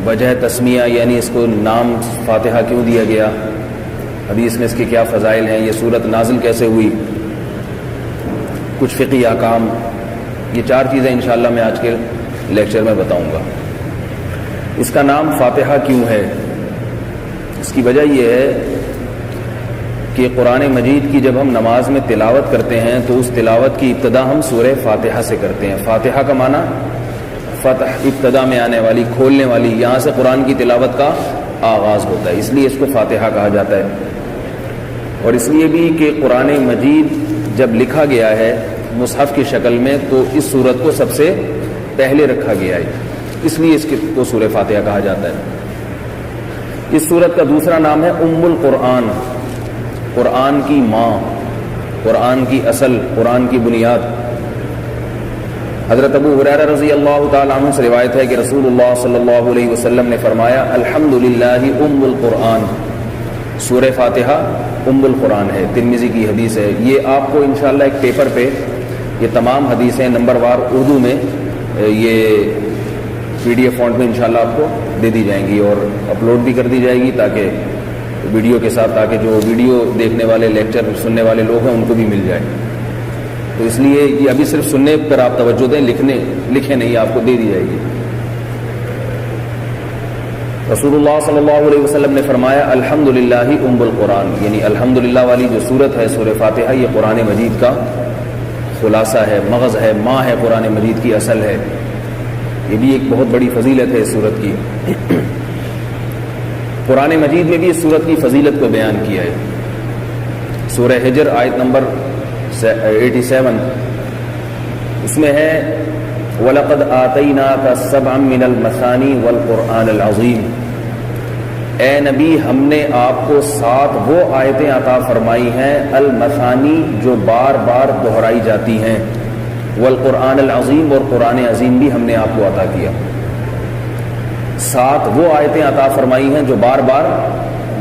وجہ تسمیہ یعنی اس کو نام فاتحہ کیوں دیا گیا، حدیث میں اس کے کیا فضائل ہیں، یہ سورت نازل کیسے ہوئی، کچھ فقہی احکام، یہ 4 چیزیں انشاءاللہ میں آج کے لیکچر میں بتاؤں گا۔ اس کا نام فاتحہ کیوں ہے؟ اس کی وجہ یہ ہے کہ قرآن مجید کی جب ہم نماز میں تلاوت کرتے ہیں تو اس تلاوت کی ابتدا ہم سورہ فاتحہ سے کرتے ہیں۔ فاتحہ کا معنی فتح، ابتدا میں آنے والی، کھولنے والی، یہاں سے قرآن کی تلاوت کا آغاز ہوتا ہے، اس لیے اس کو فاتحہ کہا جاتا ہے۔ اور اس لیے بھی کہ قرآن مجید جب لکھا گیا ہے مصحف کی شکل میں تو اس سورت کو سب سے پہلے رکھا گیا ہے، اس لیے اس کو سورہ فاتحہ کہا جاتا ہے۔ اس سورت کا دوسرا نام ہے ام القرآن، قرآن کی ماں، قرآن کی اصل، قرآن کی بنیاد۔ حضرت ابو ہریرہ رضی اللہ تعالیٰ عنہ سے روایت ہے کہ رسول اللہ صلی اللہ علیہ وسلم نے فرمایا الحمدللہ ام القرآن، سورہ فاتحہ ام القرآن ہے، ترمذی کی حدیث ہے۔ یہ آپ کو انشاءاللہ ایک پیپر پہ یہ تمام حدیثیں نمبر وار اردو میں یہ PDF فونٹ میں انشاءاللہ آپ کو دے دی جائیں گی اور اپلوڈ بھی کر دی جائے گی تاکہ ویڈیو کے ساتھ، تاکہ جو ویڈیو دیکھنے والے، لیکچر سننے والے لوگ ہیں ان کو بھی مل جائے۔ تو اس لیے یہ ابھی صرف سننے پر آپ توجہ دیں، لکھے نہیں، آپ کو دے دی جائے گی۔ رسول اللہ صلی اللہ علیہ وسلم نے فرمایا الحمدللہ ام القرآن، یعنی الحمدللہ والی جو سورت ہے سورہ فاتحہ، یہ قرآن مجید کا خلاصہ ہے، مغز ہے، ماں ہے، قرآن مجید کی اصل ہے۔ یہ بھی ایک بہت بڑی فضیلت ہے اس سورت کی۔ قرآن مجید میں بھی اس سورت کی فضیلت کو بیان کیا ہے۔ سورہ حجر آیت نمبر 87 اس میں ہے وَلَقَدْ آتَيْنَاكَ سَبْعًا مِّنَ الْمَثَانِي وَالْقُرْآنِ الْعَظِيمِ، اے نبی ہم نے آپ کو 7 وہ آیتیں عطا فرمائی ہیں المثانی جو بار بار دہرائی جاتی ہیں، والقرآن العظیم اور قرآن عظیم بھی ہم نے آپ کو عطا کیا۔ 7 وہ آیتیں عطا فرمائی ہیں جو بار بار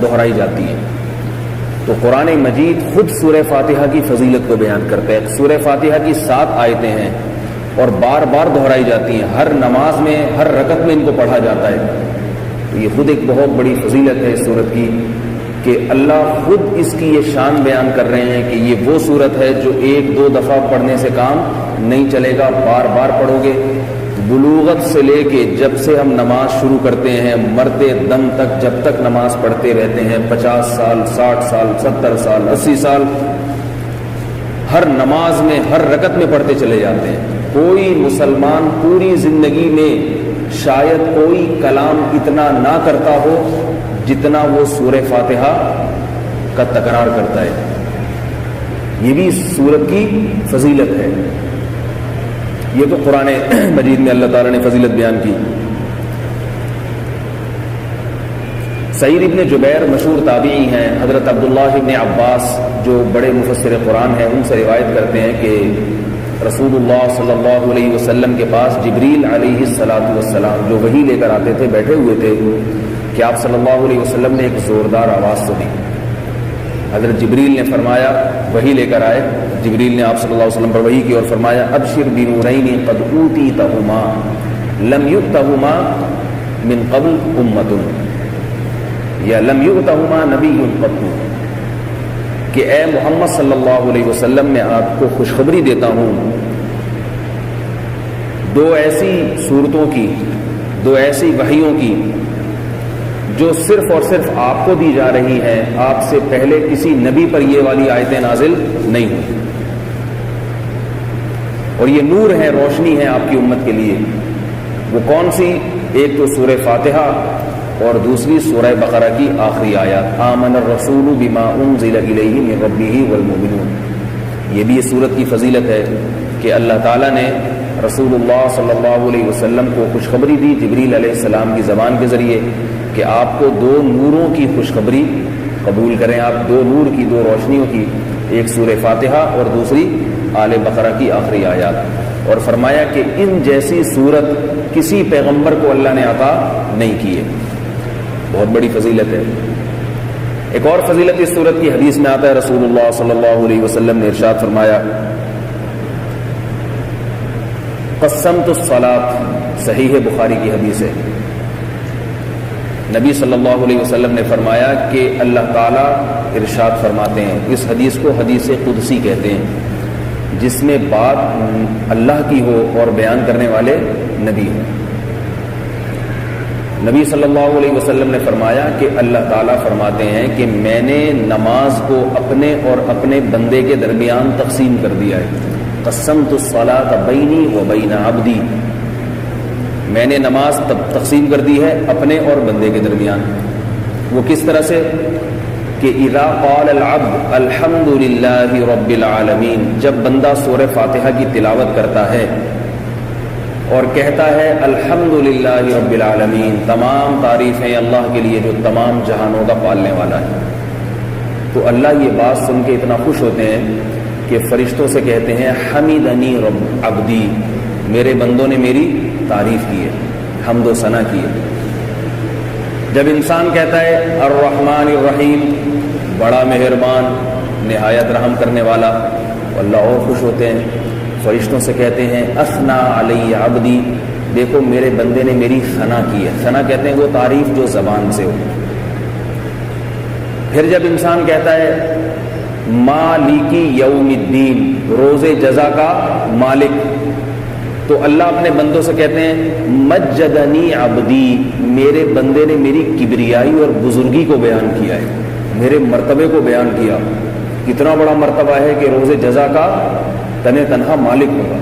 دہرائی جاتی ہیں۔ تو قرآن مجید خود سورہ فاتحہ کی فضیلت کو بیان کرتا ہے۔ سورہ فاتحہ کی 7 آیتیں ہیں اور بار بار دہرائی جاتی ہیں، ہر نماز میں، ہر رکعت میں ان کو پڑھا جاتا ہے۔ تو یہ خود ایک بہت بڑی فضیلت ہے اس سورت کی کہ اللہ خود اس کی یہ شان بیان کر رہے ہیں کہ یہ وہ سورت ہے جو 1-2 دفعہ پڑھنے سے کام نہیں چلے گا، بار بار پڑھو گے۔ بلوغت سے لے کے جب سے ہم نماز شروع کرتے ہیں مرتے دم تک، جب تک نماز پڑھتے رہتے ہیں، 50 سال، 60 سال، 70 سال، 80 سال، ہر نماز میں، ہر رکعت میں پڑھتے چلے جاتے ہیں۔ کوئی مسلمان پوری زندگی میں شاید کوئی کلام اتنا نہ کرتا ہو جتنا وہ سورہ فاتحہ کا تکرار کرتا ہے۔ یہ بھی سورت کی فضیلت ہے۔ یہ تو قرآن مجید میں اللہ تعالیٰ نے فضیلت بیان کی۔ سعید ابن جبیر مشہور تابعی ہیں، حضرت عبداللہ ابن عباس جو بڑے مفسر قرآن ہیں ان سے روایت کرتے ہیں کہ رسول اللہ صلی اللہ علیہ وسلم کے پاس جبریل علیہ السلام جو وحی لے کر آتے تھے بیٹھے ہوئے تھے کہ آپ صلی اللہ علیہ وسلم نے ایک زوردار آواز سنی۔ حضرت جبریل نے فرمایا، وحی لے کر آئے، جبریل نے آپ صلی اللہ علیہ وسلم پر وحی کی اور فرمایا ابشر بنورین قد اوتیتہما لم یؤتہما من قبل امۃ یا لم یؤتہما نبی قط، کہ اے محمد صلی اللہ علیہ وسلم میں آپ کو خوشخبری دیتا ہوں 2 ایسی صورتوں کی، 2 ایسی وحیوں کی جو صرف اور صرف آپ کو دی جا رہی ہیں، آپ سے پہلے کسی نبی پر یہ والی آیتیں نازل نہیں ہوئی، اور یہ نور ہے، روشنی ہے آپ کی امت کے لیے۔ وہ کون سی؟ ایک تو سورہ فاتحہ اور دوسری سورہ بقرہ کی آخری آیات آمن الرسول بما انزل الیہ من ربہ والمؤمنون۔ یہ بھی اس سورت کی فضیلت ہے کہ اللہ تعالیٰ نے رسول اللہ صلی اللہ علیہ وسلم کو خوشخبری دی جبریل علیہ السلام کی زبان کے ذریعے کہ آپ کو 2 نوروں کی خوشخبری قبول کریں، آپ 2 نور کی، 2 روشنیوں کی، ایک سورہ فاتحہ اور دوسری آل بقرہ کی آخری آیات، اور فرمایا کہ ان جیسی صورت کسی پیغمبر کو اللہ نے عطا نہیں کی ہے۔ بہت بڑی فضیلت ہے۔ ایک اور فضیلت اس صورت کی حدیث میں آتا ہے، رسول اللہ صلی اللہ علیہ وسلم نے ارشاد فرمایا قسمت الصلاۃ، صحیح بخاری کی حدیث ہے، نبی صلی اللہ علیہ وسلم نے فرمایا کہ اللہ تعالیٰ ارشاد فرماتے ہیں، اس حدیث کو حدیث قدسی کہتے ہیں، جس میں بات اللہ کی ہو اور بیان کرنے والے نبی ہیں۔ نبی صلی اللہ علیہ وسلم نے فرمایا کہ اللہ تعالیٰ فرماتے ہیں کہ میں نے نماز کو اپنے اور اپنے بندے کے درمیان تقسیم کر دیا ہے۔ قسمت الصلاۃ بینی و بین عبدی، میں نے نماز تقسیم کر دی ہے اپنے اور بندے کے درمیان۔ وہ کس طرح سے کہ اذا قال العبد الحمد للہ رب العالمین، جب بندہ سورہ فاتحہ کی تلاوت کرتا ہے اور کہتا ہے الحمد للہ رب العالمین، تمام تعریفیں اللہ کے لیے جو تمام جہانوں کا پالنے والا ہے، تو اللہ یہ بات سن کے اتنا خوش ہوتے ہیں کہ فرشتوں سے کہتے ہیں حمیدنی رب عبدی، میرے بندوں نے میری تعریف کی ہے، حمد و ثنا کی ہے۔ جب انسان کہتا ہے الرحمن الرحیم، بڑا مہربان نہایت رحم کرنے والا، اللہ اور خوش ہوتے ہیں، فرشتوں سے کہتے ہیں اثنا علی عبدی، دیکھو میرے بندے نے میری ثنا کی ہے۔ ثنا کہتے ہیں وہ تعریف جو زبان سے ہو۔ پھر جب انسان کہتا ہے مالکی یوم الدین، روز جزا کا مالک، تو اللہ اپنے بندوں سے کہتے ہیں مجدنی عبدی، میرے بندے نے میری کبریائی اور بزرگی کو بیان کیا ہے، میرے مرتبے کو بیان کیا، کتنا بڑا مرتبہ ہے کہ روز جزا کا تنہا مالک ہوگا۔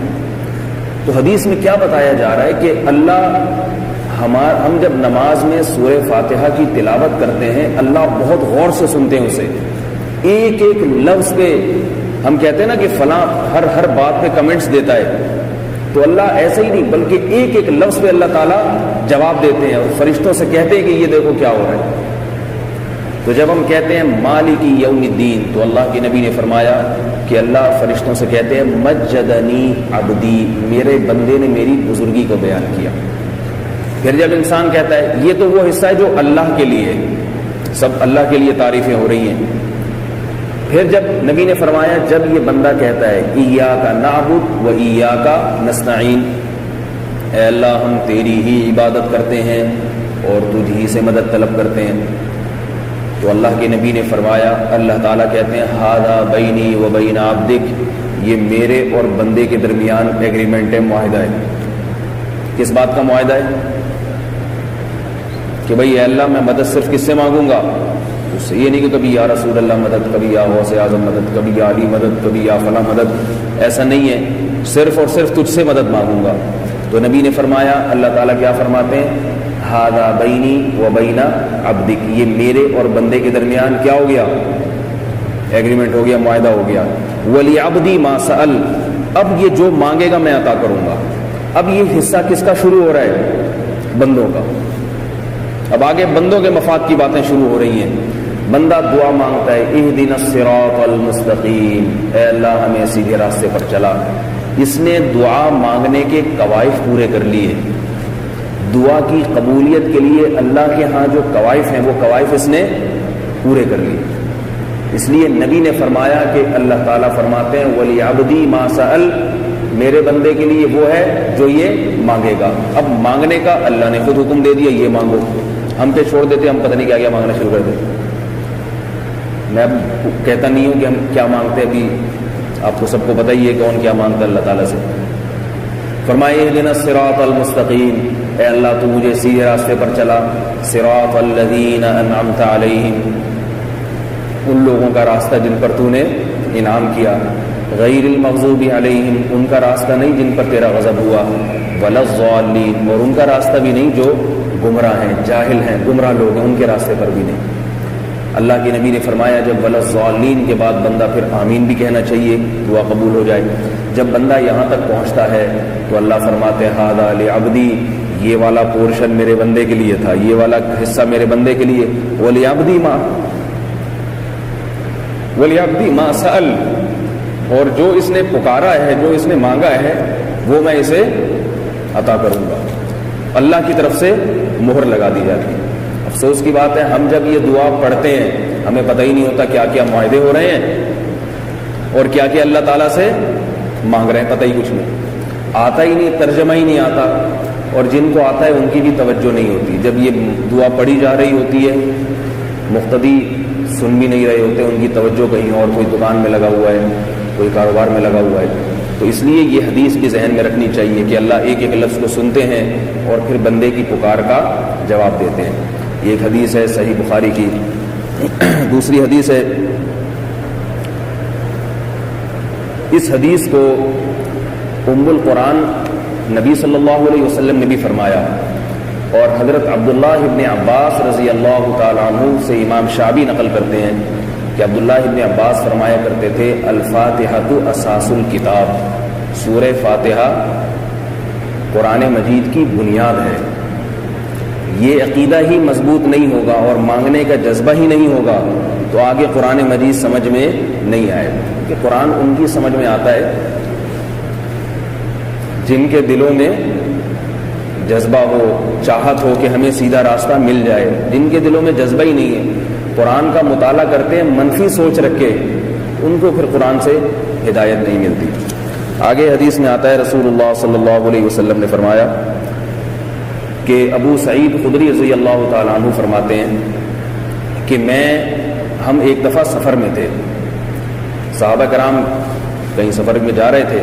تو حدیث میں کیا بتایا جا رہا ہے کہ اللہ ہم جب نماز میں سورہ فاتحہ کی تلاوت کرتے ہیں، اللہ بہت غور سے سنتے ہیں اسے، ایک ایک لفظ پہ۔ ہم کہتے ہیں نا کہ فلاں ہر بات پہ کمنٹس دیتا ہے، تو اللہ ایسے ہی نہیں بلکہ ایک ایک لفظ پہ اللہ تعالیٰ جواب دیتے ہیں اور فرشتوں سے کہتے ہیں کہ یہ دیکھو کیا ہو رہا ہے۔ تو جب ہم کہتے ہیں مالکی یوم الدین، تو اللہ کے نبی نے فرمایا کہ اللہ فرشتوں سے کہتے ہیں مجدنی عبدی، میرے بندے نے میری بزرگی کو بیان کیا۔ پھر جب انسان کہتا ہے، یہ تو وہ حصہ ہے جو اللہ کے لیے، سب اللہ کے لیے تعریفیں ہو رہی ہیں۔ پھر جب نبی نے فرمایا جب یہ بندہ کہتا ہے ایاک نعبد و ایاک نستعین، اے اللہ ہم تیری ہی عبادت کرتے ہیں اور تجھ ہی سے مدد طلب کرتے ہیں، تو اللہ کے نبی نے فرمایا، اللہ تعالیٰ کہتے ہیں ھذا بینی و بین عبدک، یہ میرے اور بندے کے درمیان ایگریمنٹ ہے، معاہدہ ہے۔ کس بات کا معاہدہ ہے؟ کہ بھئی اے اللہ میں مدد صرف کس سے مانگوں گا؟ اس سے یہ نہیں کہ کبھی یا رسول اللہ مدد، کبھی یا غوث اعظم مدد، کبھی یا علی مدد، کبھی یا فلاں مدد، ایسا نہیں ہے، صرف اور صرف تجھ سے مدد مانگوں گا۔ تو نبی نے فرمایا، اللہ تعالیٰ کیا فرماتے ہیں ھذا بینی و بین عبدک، یہ میرے اور بندے کے درمیان کیا ہو گیا؟ ایگریمنٹ ہو گیا، معاہدہ ہو گیا۔ وَلِعَبْدِي مَا سَأَلَ، اب یہ جو مانگے گا میں عطا کروں گا۔ اب یہ حصہ کس کا شروع ہو رہا ہے؟ بندوں کا۔ اب آگے بندوں کے مفاد کی باتیں شروع ہو رہی ہیں۔ بندہ دعا مانگتا ہے اہدنا الصراط المستقیم، اے اللہ ہمیں سیدھے راستے پر چلا۔ اس نے دعا مانگنے کے قوائف پورے کر لیے، دعا کی قبولیت کے لیے اللہ کے ہاں جو قوائف ہیں وہ قوائف اس نے پورے کر لیے۔ اس لیے نبی نے فرمایا کہ اللہ تعالیٰ فرماتے ہیں وَلِعَبْدِي مَا سَأَلَ، میرے بندے کے لیے وہ ہے جو یہ مانگے گا۔ اب مانگنے کا اللہ نے خود حکم دے دیا، یہ مانگو، ہم پہ چھوڑ دیتے ہم پتہ نہیں کیا مانگنا شروع کر دیتے۔ میں کہتا نہیں ہوں کہ ہم کیا مانگتے ہیں، ابھی آپ کو سب کو پتہ ہی ہے کون کیا مانگتا ہے اللہ تعالیٰ سے۔ فرمائے اہدنا الصراط المستقیم، اے اللہ تو مجھے سیدھے راستے پر چلا، صراط الذین انعمت علیہم، ان لوگوں کا راستہ جن پر تو نے انعام کیا، غیر المغضوب علیہم، ان کا راستہ نہیں جن پر تیرا غضب ہوا، ولا الضالین، اور ان کا راستہ بھی نہیں جو گمراہ ہیں، جاہل ہیں، گمراہ لوگ ہیں، ان کے راستے پر بھی نہیں۔ اللہ کے نبی نے فرمایا جب ولا الضالین کے بعد بندہ پھر آمین بھی کہنا چاہیے، دعا قبول ہو جائے۔ جب بندہ یہاں تک پہنچتا ہے تو اللہ فرماتے ہیں ھذا لعبدی، یہ والا پورشن میرے بندے کے لیے تھا، یہ والا حصہ میرے بندے کے لیے، وَلِعَبْدِي مَا سَأَلَ، اور جو اس نے پکارا ہے، جو اس نے مانگا ہے وہ میں اسے عطا کروں گا۔ اللہ کی طرف سے مہر لگا دی جاتی ہے۔ افسوس کی بات ہے ہم جب یہ دعا پڑھتے ہیں ہمیں پتہ ہی نہیں ہوتا کیا کیا معاہدے ہو رہے ہیں اور کیا کیا اللہ تعالیٰ سے مانگ رہے ہیں، پتہ ہی کچھ نہیں، آتا ہی نہیں، ترجمہ ہی نہیں آتا۔ اور جن کو آتا ہے ان کی بھی توجہ نہیں ہوتی. جب یہ دعا پڑھی جا رہی ہوتی ہے مقتدی سن بھی نہیں رہے ہوتے, ان کی توجہ کہیں اور, کوئی دکان میں لگا ہوا ہے, کوئی کاروبار میں لگا ہوا ہے. تو اس لیے یہ حدیث بھی ذہن میں رکھنی چاہیے کہ اللہ ایک ایک لفظ کو سنتے ہیں اور پھر بندے کی پکار کا جواب دیتے ہیں. یہ ایک حدیث ہے صحیح بخاری کی. دوسری حدیث ہے, اس حدیث کو ام القرآن نبی صلی اللہ علیہ وسلم نے بھی فرمایا, اور حضرت عبداللہ ابن عباس رضی اللہ تعالیٰ عنہ سے امام شعبی نقل کرتے ہیں کہ عبداللہ ابن عباس فرمایا کرتے تھے الفاتحۃ اساس الکتاب, سورہ فاتحہ قرآن مجید کی بنیاد ہے. یہ عقیدہ ہی مضبوط نہیں ہوگا اور مانگنے کا جذبہ ہی نہیں ہوگا تو آگے قرآن مجید سمجھ میں نہیں آئے. کہ قرآن ان کی سمجھ میں آتا ہے جن کے دلوں میں جذبہ ہو, چاہت ہو کہ ہمیں سیدھا راستہ مل جائے. جن کے دلوں میں جذبہ ہی نہیں ہے, قرآن کا مطالعہ کرتے ہیں منفی سوچ رکھ کے, ان کو پھر قرآن سے ہدایت نہیں ملتی. آگے حدیث میں آتا ہے رسول اللہ صلی اللہ علیہ وسلم نے فرمایا کہ ابو سعید خدری رضی اللہ تعالیٰ عنہ فرماتے ہیں کہ ہم ایک دفعہ سفر میں تھے, صحابہ کرام کہیں سفر میں جا رہے تھے,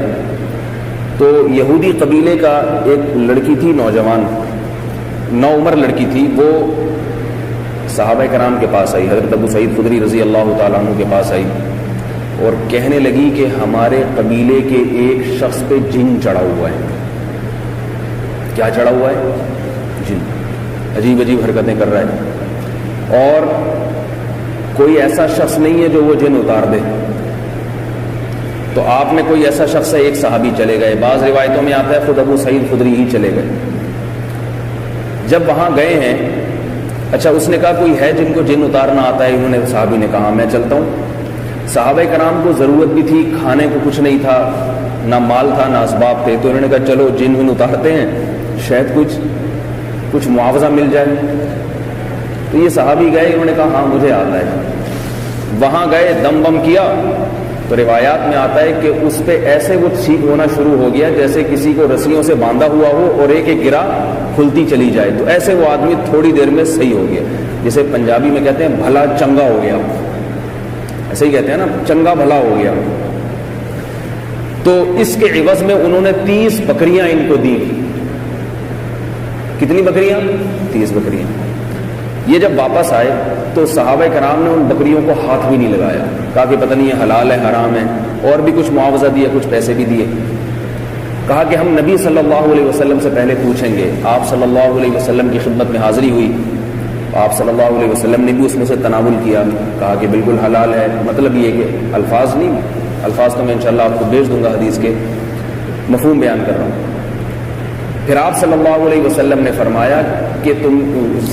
تو یہودی قبیلے کا ایک لڑکی تھی, نوجوان نوعمر لڑکی تھی, وہ صحابہ کرام کے پاس آئی, حضرت ابو سعید خدری رضی اللہ تعالیٰ عنہ کے پاس آئی اور کہنے لگی کہ ہمارے قبیلے کے ایک شخص پہ جن چڑھا ہوا ہے. کیا چڑھا ہوا ہے؟ جن. عجیب عجیب حرکتیں کر رہا ہے اور کوئی ایسا شخص نہیں ہے جو وہ جن اتار دے. تو آپ میں کوئی ایسا شخص ہے, ایک صحابی چلے گئے, بعض روایتوں میں آتا ہے خود ابو سعید خدری ہی چلے گئے. جب وہاں گئے ہیں, اچھا اس نے کہا کوئی ہے جن کو جن اتارنا آتا ہے؟ انہوں نے, صحابی نے کہا میں چلتا ہوں. صحابہ کرام کو ضرورت بھی تھی, کھانے کو کچھ نہیں تھا, نہ مال تھا نہ اسباب تھے, تو انہوں نے کہا چلو جن اتارتے ہیں, شاید کچھ معاوضہ مل جائے. تو یہ صحابی گئے, انہوں نے کہا ہاں مجھے آتا ہے. وہاں گئے, دم بم کیا, تو روایات میں آتا ہے کہ اس پہ ایسے وہ ٹھیک ہونا شروع ہو گیا جیسے کسی کو رسیوں سے باندھا ہوا ہو اور ایک ایک گرا کھلتی چلی جائے. تو ایسے وہ آدمی تھوڑی دیر میں صحیح ہو گیا, جسے پنجابی میں کہتے ہیں بھلا چنگا ہو گیا, ایسے ہی کہتے ہیں نا, چنگا بھلا ہو گیا. تو اس کے عوض میں انہوں نے 30 بکریاں ان کو دی. کتنی بکریاں؟ 30 بکریاں. یہ جب واپس آئے تو صحابہ کرام نے ان بکریوں کو ہاتھ بھی نہیں لگایا, کہا کہ پتہ نہیں یہ حلال ہے حرام ہے, اور بھی کچھ معاوضہ دیا, کچھ پیسے بھی دیے. کہا کہ ہم نبی صلی اللہ علیہ وسلم سے پہلے پوچھیں گے. آپ صلی اللہ علیہ وسلم کی خدمت میں حاضری ہوئی, آپ صلی اللہ علیہ وسلم نے بھی اس میں سے تناول کیا, کہا کہ بالکل حلال ہے. مطلب یہ کہ الفاظ نہیں, الفاظ تو میں انشاءاللہ آپ کو بھیج دوں گا, حدیث کے مفہوم بیان کر رہا ہوں. پھر آپ صلی اللہ علیہ وسلم نے فرمایا کہ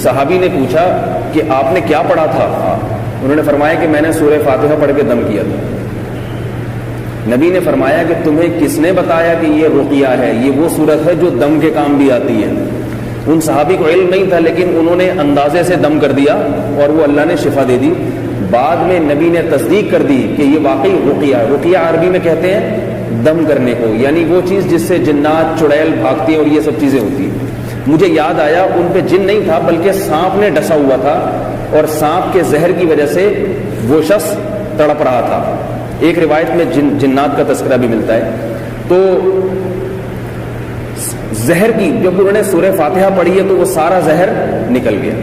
صحابی نے پوچھا کہ آپ نے کیا پڑھا تھا؟ انہوں نے فرمایا کہ میں نے سورہ فاتحہ پڑھ کے دم کیا تھا. نبی نے فرمایا کہ تمہیں کس نے بتایا کہ یہ رقیہ ہے؟ یہ وہ صورت ہے جو دم کے کام بھی آتی ہے. ان صحابی کو علم نہیں تھا, لیکن انہوں نے اندازے سے دم کر دیا اور وہ اللہ نے شفا دے دی. بعد میں نبی نے تصدیق کر دی کہ یہ واقعی رقیہ. رقیہ عربی میں کہتے ہیں دم کرنے کو, یعنی وہ چیز جس سے جنات چڑیل بھاگتی ہیں اور یہ سب چیزیں ہوتی ہیں. مجھے یاد آیا ان پہ جن نہیں تھا بلکہ سانپ نے ڈسا ہوا تھا, اور سانپ کے زہر کی وجہ سے وہ شخص تڑپ رہا تھا. ایک روایت میں جنات کا تذکرہ بھی ملتا ہے. تو زہر کی جب انہوں نے سورہ فاتحہ پڑھی ہے تو وہ سارا زہر نکل گیا.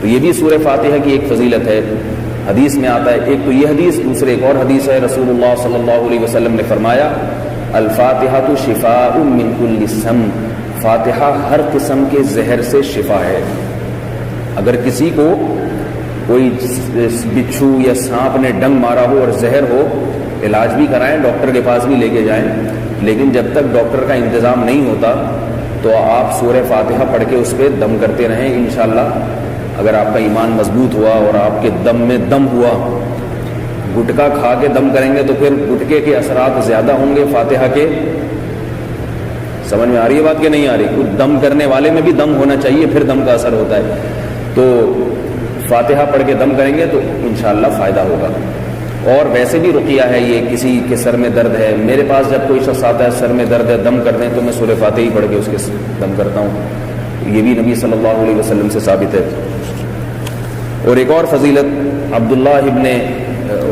تو یہ بھی سورہ فاتحہ کی ایک فضیلت ہے. حدیث میں آتا ہے, ایک تو یہ حدیث, دوسرے ایک اور حدیث ہے, رسول اللہ صلی اللہ علیہ وسلم نے فرمایا الفاتحۃ شفاء من کل سم, فاتحہ ہر قسم کے زہر سے شفا ہے. اگر کسی کو کوئی بچھو یا سانپ نے ڈنگ مارا ہو اور زہر ہو, علاج بھی کرائیں, ڈاکٹر کے پاس بھی لے کے جائیں, لیکن جب تک ڈاکٹر کا انتظام نہیں ہوتا تو آپ سورہ فاتحہ پڑھ کے اس پہ دم کرتے رہیں. انشاءاللہ اگر آپ کا ایمان مضبوط ہوا اور آپ کے دم میں دم ہوا, گٹکا کھا کے دم کریں گے تو پھر گٹکے کے اثرات زیادہ ہوں گے فاتحہ کے. سمجھ میں آ رہی ہے بات کہ نہیں آ رہی؟ کچھ دم کرنے والے میں بھی دم ہونا چاہیے, پھر دم کا اثر ہوتا ہے. تو فاتحہ پڑھ کے دم کریں گے تو انشاءاللہ فائدہ ہوگا. اور ویسے بھی رقیہ ہے یہ، کسی کے سر میں درد ہے، میرے پاس جب کوئی شخص آتا ہے سر میں درد ہے دم کر دیں تو میں سورہ فاتحہ ہی پڑھ کے اس کے دم کرتا ہوں، یہ بھی نبی صلی اللہ علیہ وسلم سے ثابت ہے۔ اور ایک اور فضیلت، عبداللہ ابن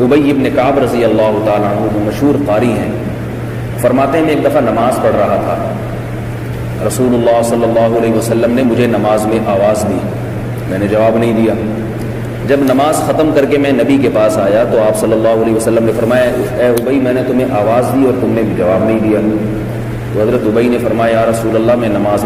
ابی ابن کعب رضی اللہ تعالیٰ عنہ جو مشہور قاری ہیں، فرماتے ہیں میں ایک دفعہ نماز پڑھ رہا تھا، رسول اللہ صلی اللہ علیہ وسلم نے مجھے نماز میں آواز دی، میں نے جواب نہیں دیا۔ جب نماز ختم کر کے میں نبی کے پاس آیا تو آپ صلی اللہ علیہ وسلم نے فرمایا اے ابی میں نے تمہیں آواز دی اور تم نے بھی جواب نہیں دیا۔ تو حضرت ابی نے فرمایا یا رسول اللہ میں نماز